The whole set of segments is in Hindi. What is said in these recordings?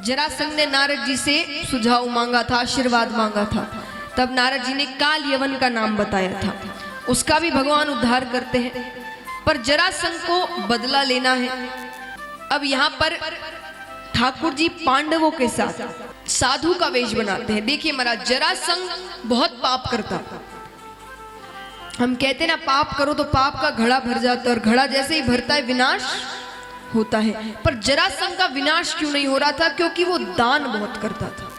जरासंध ने नारद जी से सुझाव मांगा था, आशीर्वाद मांगा था। तब नारद जी ने काल यवन का नाम बताया था, उसका भी भगवान उद्धार करते हैं। पर जरासंध को बदला लेना है। अब यहाँ पर ठाकुर जी पांडवों के साथ साधु का वेश बनाते हैं। देखिए महाराज, जरासंध बहुत पाप करता। हम कहते ना पाप करो तो पाप का घड़ा भर जाता है, और घड़ा जैसे ही भरता है विनाश होता है। पर जरासंध का विनाश क्यों नहीं हो रहा था? क्योंकि वो दान बहुत करता था।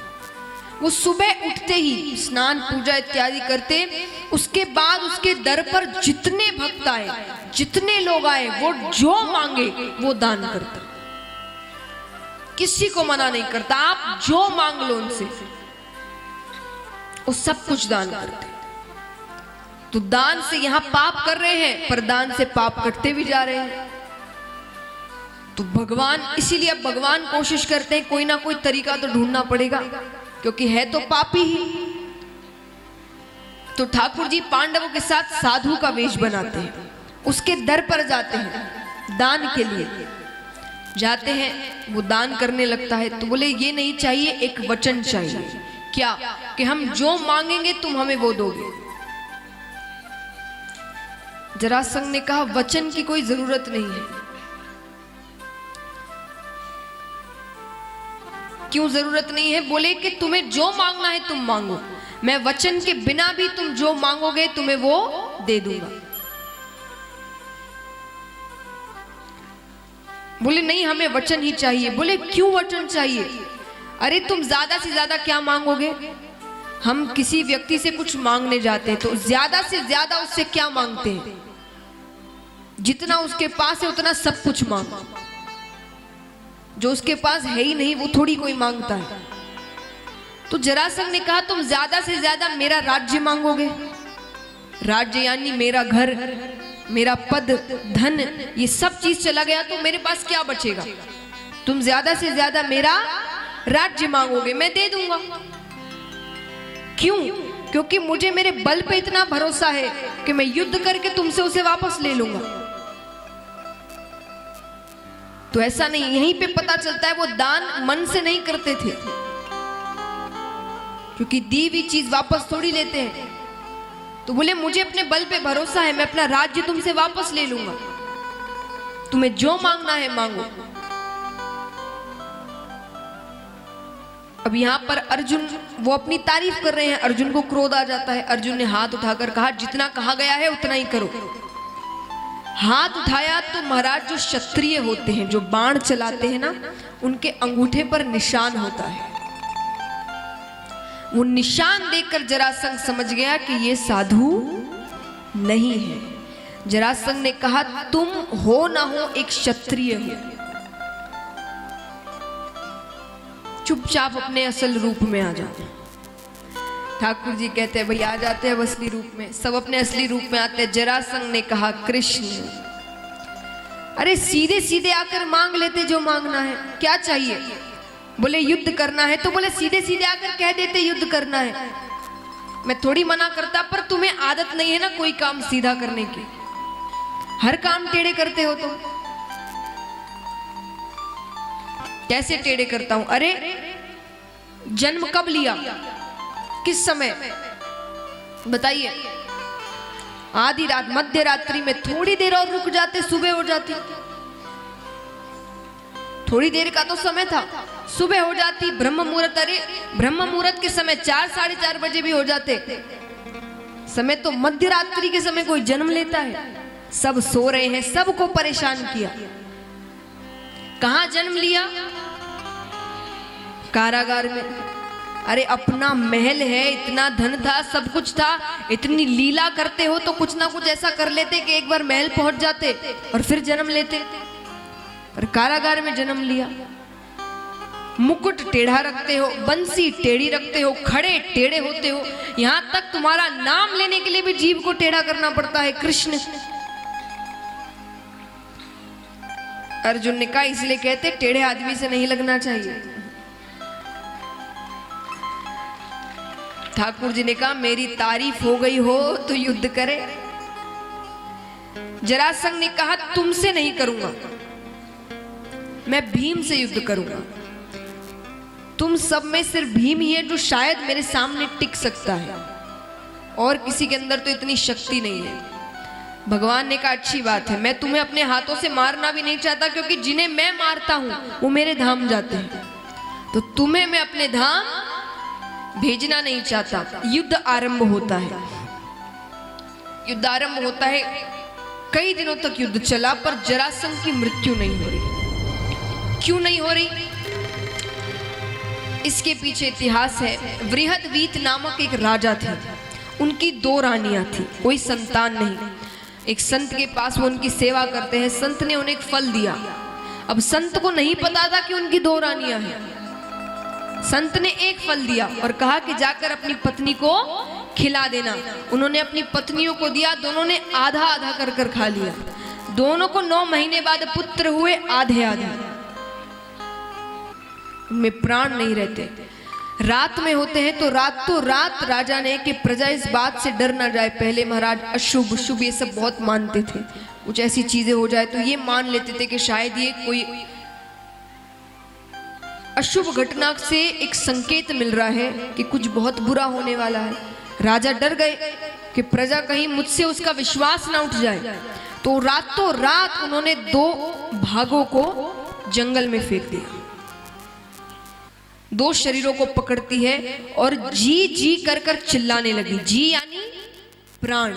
वो सुबह उठते ही स्नान पूजा इत्यादि करते, उसके बाद उसके दर पर जितने भक्त आए, जितने लोग आए, वो जो मांगे वो दान करता। किसी को मना नहीं करता, आप जो मांग लो उनसे, वो सब कुछ दान करते। तो दान से यहां पाप कर रहे हैं, पर दान से पाप करते भी जा रहे हैं। तो भगवान, इसीलिए अब भगवान कोशिश करते हैं कोई ना कोई तरीका तो ढूंढना पड़ेगा, क्योंकि है तो पापी ही। तो ठाकुर जी पांडवों के साथ साधु का वेश बनाते हैं, उसके दर पर जाते हैं, दान के लिए जाते हैं। वो दान करने लगता है तो बोले ये नहीं चाहिए, एक वचन चाहिए। क्या? कि हम जो मांगेंगे तुम हमें वो दोगे। जरासंध ने कहा वचन की कोई जरूरत नहीं है। क्यों जरूरत नहीं है? बोले कि तुम्हें जो मांगना है तुम मांगो, मैं वचन के बिना भी तुम जो मांगोगे तुम्हें वो दे दूंगा। बोले नहीं, हमें वचन ही चाहिए। बोले क्यों वचन चाहिए? अरे तुम ज्यादा से ज्यादा क्या मांगोगे? हम किसी व्यक्ति से कुछ मांगने जाते हैं तो ज्यादा से ज्यादा उससे क्या मांगते हैं? जितना उसके पास है उतना सब कुछ मांगो। जो उसके पास है ही नहीं वो थोड़ी कोई मांगता है। तो जरासंध ने कहा तुम ज्यादा से ज्यादा मेरा राज्य मांगोगे। राज्य यानी मेरा घर, मेरा पद, धन, ये सब चीज चला गया तो मेरे पास क्या बचेगा? तुम ज्यादा से ज्यादा मेरा राज्य मांगोगे, मैं दे दूंगा। क्यों? क्योंकि मुझे मेरे बल पे इतना भरोसा है कि मैं युद्ध करके तुमसे उसे वापस ले लूंगा। तो ऐसा नहीं, यहीं पे पता चलता है वो दान मन से नहीं करते थे, क्योंकि दी हुई चीज वापस थोड़ी लेते हैं। तो बोले मुझे अपने बल पे भरोसा है, मैं अपना राज्य तुमसे वापस ले लूंगा, तुम्हें जो मांगना है मांगो। अब यहां पर अर्जुन वो अपनी तारीफ कर रहे हैं, अर्जुन को क्रोध आ जाता है। अर्जुन ने हाथ उठाकर कहा जितना कहा गया है उतना ही करो। हाथ उठाया तो महाराज जो क्षत्रिय होते हैं, जो बाण चलाते हैं ना, उनके अंगूठे पर निशान होता है। वो निशान देखकर जरासंध समझ गया कि ये साधु नहीं है। जरासंध ने कहा तुम हो ना हो एक क्षत्रिय हो, चुपचाप अपने असल रूप में आ जाओ। ठाकुर जी कहते हैं भाई आ जाते हैं असली रूप में, सब अपने असली रूप में आते हैं। जरासंध ने कहा कृष्ण, अरे सीधे सीधे आकर मांग लेते जो मांगना है, क्या चाहिए? बोले युद्ध करना है। तो बोले सीधे सीधे आकर कह देते युद्ध करना है, मैं थोड़ी मना करता, पर तुम्हें आदत नहीं है ना कोई काम सीधा करने की, हर काम टेढ़े करते हो तुम। कैसे टेढ़े करता हूं? अरे जन्म कब लिया, किस समय बताइए? आधी रात, मध्य रात्रि में, थोड़ी देर और रुक जाते सुबह हो जाती। थोड़ी देर का तो समय था, सुबह हो जाती, ब्रह्म मुहूर्त। अरे ब्रह्म मुहूर्त के समय 4, 4:30 बजे भी हो जाते। समय तो मध्य रात्रि के समय कोई जन्म लेता है? सब सो रहे हैं, सबको परेशान किया। कहां जन्म लिया? कारागार में। अरे अपना महल है, इतना धन था, सब कुछ था, इतनी लीला करते हो तो कुछ ना कुछ ऐसा कर लेते कि एक बार महल पहुंच जाते और फिर जन्म लेते। पर कारागार में जन्म लिया। मुकुट टेढ़ा रखते हो, बंसी टेढ़ी रखते हो, खड़े टेढ़े होते हो, यहां तक तुम्हारा नाम लेने के लिए भी जीभ को टेढ़ा करना पड़ता है। कृष्ण। अर्जुन ने कहा इसलिए कहते टेढ़े आदमी से नहीं लगना चाहिए। ठाकुर जी ने कहा मेरी तारीफ हो गई हो तो युद्ध करे। जरासंध ने कहा तुमसे नहीं करूंगा, मैं भीम से युद्ध करूंगा। तुम सब में सिर्फ भीम ही है जो शायद मेरे सामने टिक सकता है, और किसी के अंदर तो इतनी शक्ति नहीं है। भगवान ने कहा अच्छी बात है, मैं तुम्हें अपने हाथों से मारना भी नहीं चाहता, क्योंकि जिन्हें मैं मारता हूं वो मेरे धाम जाते हैं, तो तुम्हें मैं अपने धाम भेजना नहीं चाहता। युद्ध आरंभ होता है। युद्ध आरंभ होता है, कई दिनों तक युद्ध चला, पर जरासंध की मृत्यु नहीं हो रही। क्यों नहीं हो रही? इसके पीछे इतिहास है। बृहदवीत नामक एक राजा थे, उनकी 2 रानियां थी, कोई संतान नहीं। एक संत के पास वो उनकी सेवा करते हैं। संत ने उन्हें एक फल दिया। अब संत को नहीं पता था कि उनकी 2 रानियां हैं। संत ने एक फल दिया और कहा कि जाकर अपनी पत्नी को खिला देना। उन्होंने अपनी पत्नियों को दिया, दोनों ने आधा आधा कर कर खा लिया। दोनों को 9 महीने बाद पुत्र हुए, आधे आधे। उनमें प्राण नहीं रहते। रात में होते हैं तो रातों रात राजा ने कि प्रजा इस बात से डर ना जाए। पहले महाराज अशुभ शुभ ये सब बहुत मानते थे, कुछ ऐसी चीजें हो जाए तो ये मान लेते थे कि शायद ये कोई अशुभ घटना से एक संकेत मिल रहा है कि कुछ बहुत बुरा होने वाला है। राजा डर गए कि प्रजा कहीं मुझसे उसका विश्वास ना उठ जाए, तो रातों रात उन्होंने 2 भागों को जंगल में फेंक दिया। 2 शरीरों को पकड़ती है और जी जी कर कर चिल्लाने लगी। जी यानी प्राण,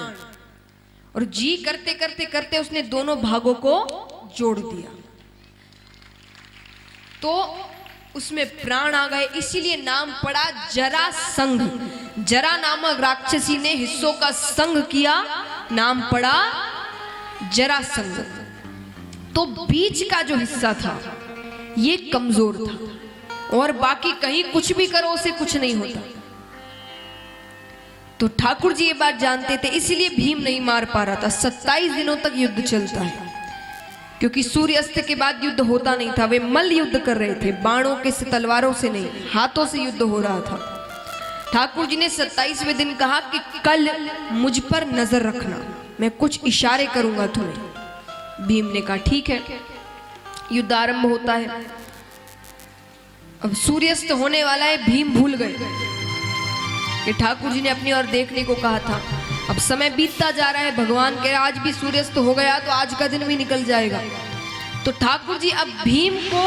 और जी करते करते करते उसने दोनों भागों को जोड़ दिया, तो उसमें प्राण आ गए। इसीलिए नाम पड़ा जरासंध। जरा नामक राक्षसी ने हिस्सों का संग किया, नाम पड़ा जरासंध। तो बीच का जो हिस्सा था ये कमजोर था, और बाकी कहीं कुछ भी करो उसे कुछ नहीं होता। तो ठाकुर जी ये बात जानते थे, इसीलिए भीम नहीं मार पा रहा था। 27 दिनों तक युद्ध चलता है, क्योंकि सूर्यास्त के बाद युद्ध होता नहीं था। वे मल्ल युद्ध कर रहे थे, बाणों के से, तलवारों से नहीं, हाथों से युद्ध हो रहा था। ठाकुर जी ने 27वें दिन कहा कि कल मुझ पर नजर रखना, मैं कुछ इशारे करूंगा तुम्हें। भीम ने कहा ठीक है। युद्ध आरंभ होता है। अब सूर्यास्त होने वाला है। भीम भूल गए कि ठाकुर जी ने अपनी ओर देखने को कहा था। अब समय बीतता जा रहा है। भगवान कह रहे आज भी सूर्यास्त हो गया तो आज का दिन भी निकल जाएगा। तो ठाकुर जी अब भीम को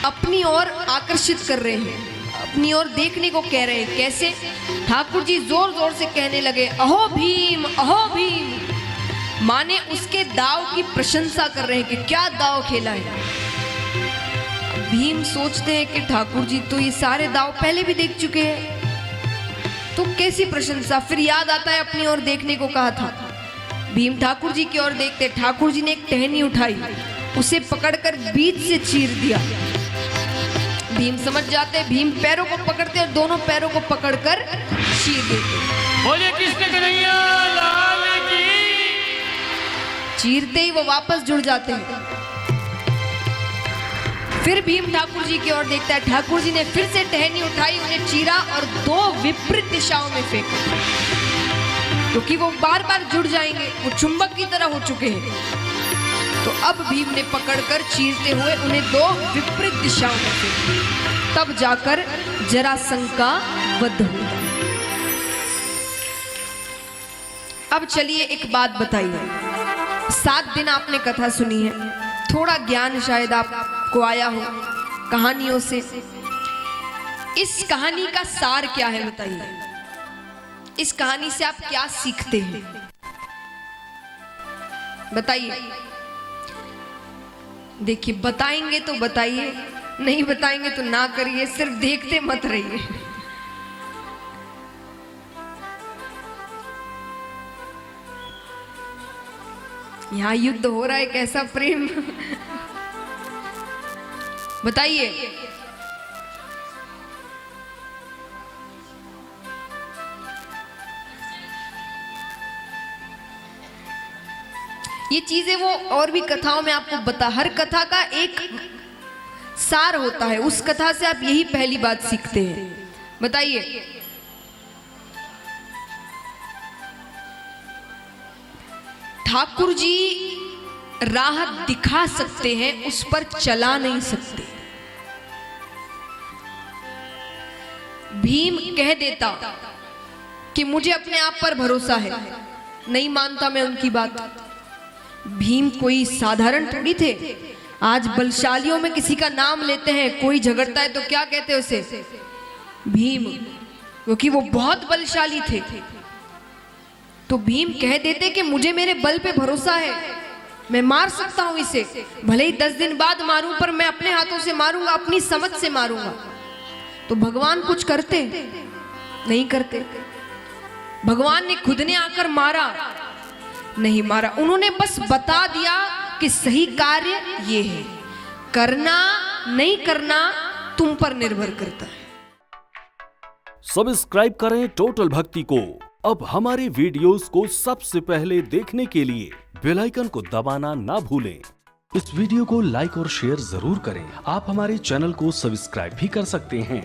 अपनी ओर आकर्षित कर रहे हैं, अपनी ओर देखने को कह रहे हैं। कैसे? ठाकुर जी जोर जोर से कहने लगे, अहो भीम, अहो भीम। माने उसके दाव की प्रशंसा कर रहे हैं कि क्या दाव खेला है। भीम सोचते हैं कि ठाकुर जी तो ये सारे दाव पहले भी देख चुके हैं, तो कैसी प्रशंसा। फिर याद आता है अपनी ओर देखने को कहा था। भीम ठाकुर जी की ओर देखते, ठाकुर जी ने एक टहनी उठाई, उसे पकड़कर बीच से चीर दिया। भीम समझ जाते, भीम पैरों को पकड़ते और दोनों पैरों को पकड़कर चीर देते। बोले कृष्ण कन्हैया लाल की। चीरते ही वो वापस जुड़ जाते हैं। फिर भीम ठाकुर जी की ओर देखता है, ठाकुर जी ने फिर से टहनी उठाई, उन्हें चीरा और 2 विपरीत दिशाओं में फेंका, क्योंकि वो बार बार जुड़ जाएंगे, वो चुंबक की तरह हो चुके हैं। तो अब भीम ने पकड़कर चीरते हुए उन्हें 2 विपरीत दिशाओं में फेंका। तब जाकर जरासंध का वध हुआ। अब चलिए एक बात बताइए। 7 दिन आपने कथा सुनी है, थोड़ा ज्ञान शायद आपको आया हो कहानियों से। इस कहानी का सार क्या है बताइए? इस कहानी से आप क्या सीखते हैं बताइए? देखिए, बताएंगे तो बताइए, नहीं बताएंगे तो ना करिए, सिर्फ देखते मत रहिए। यहाँ युद्ध हो रहा है, कैसा प्रेम। बताइए। ये चीजें वो और भी कथाओं में आपको बता, हर कथा का एक सार होता है, उस कथा से आप यही पहली बात सीखते हैं। बताइए। ठाकुर जी राह दिखा सकते हैं, उस पर चला नहीं सकते। भीम कह देता कि मुझे अपने आप पर भरोसा है, नहीं मानता मैं उनकी बात। भीम कोई साधारण थोड़ी थे। आज बलशालियों में किसी का नाम लेते हैं, कोई झगड़ता है तो क्या कहते हैं उसे? भीम, क्योंकि वो बहुत बलशाली थे। तो भीम कह देते कि मुझे मेरे बल पे भरोसा है, मैं मार सकता हूं इसे, भले ही 10 दिन बाद मारूं, पर मैं अपने हाथों से मारूंगा, अपनी समझ से मारूंगा। तो भगवान कुछ करते? नहीं करते। भगवान ने खुद ने आकर मारा? नहीं मारा। उन्होंने बस बता दिया कि सही कार्य ये है, करना नहीं करना तुम पर निर्भर करता है। सब्सक्राइब करें टोटल भक्ति को। अब हमारे वीडियोस को सबसे पहले देखने के लिए बेल आइकन को दबाना ना भूलें। इस वीडियो को लाइक और शेयर जरूर करें। आप हमारे चैनल को सब्सक्राइब भी कर सकते हैं।